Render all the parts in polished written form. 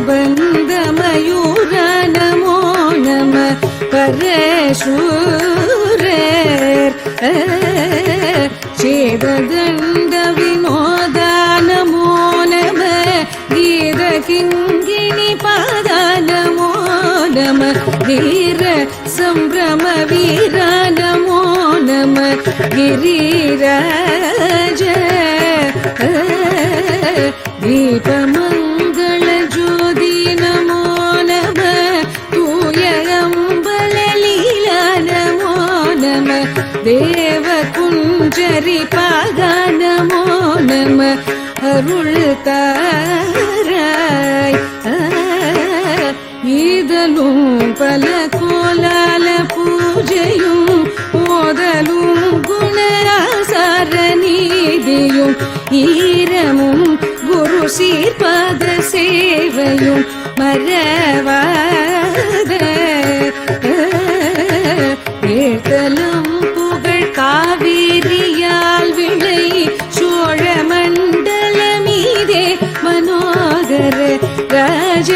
பந்தமயூர நமோ நம பரசூரர் சேததண்ட வினோத நமோ நம கீத கிங்கிணி பாத நமோ நம வீர சம்பிரம வீர நமோ நம गिरिराज दीपमंगल ज्योति नमो नम तूयंबल लीला नमो नम देव कुंजरी पाद नमो नम अरुळताराय ईदलुं पल कोलाल पूजयुं ஓதலும் குணராசாரநீதியும் ஈரமும் குரு சீர்பாத சேவையும் மறவாத ஏத்தலம் புகழ் காவிரியால் விளை சோழ மண்டல மீதே மனோகர ராஜ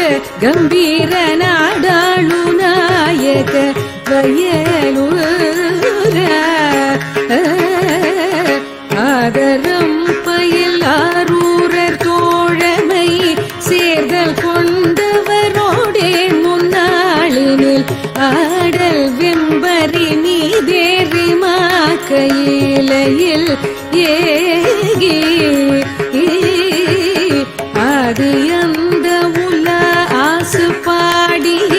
கம்பீர நாடாளு நாயக வயலூர ஆதரம் பயிலாரூரர் தோழமை சேர்தல் கொண்டவரோடே முன்னாளினில் ஆடல் வெம்பரி நீதேறி மாக்கையிலையில் ஏகி ஆதியந்த உல ஆசு பாடிய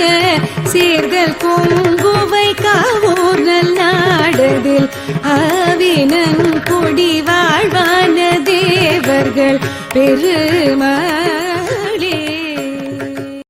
சேர்தல் கொங்குவை காவூர் நல்லாடதில் ஆவினன் கொடி வாழ்வான தேவர்கள் பெரு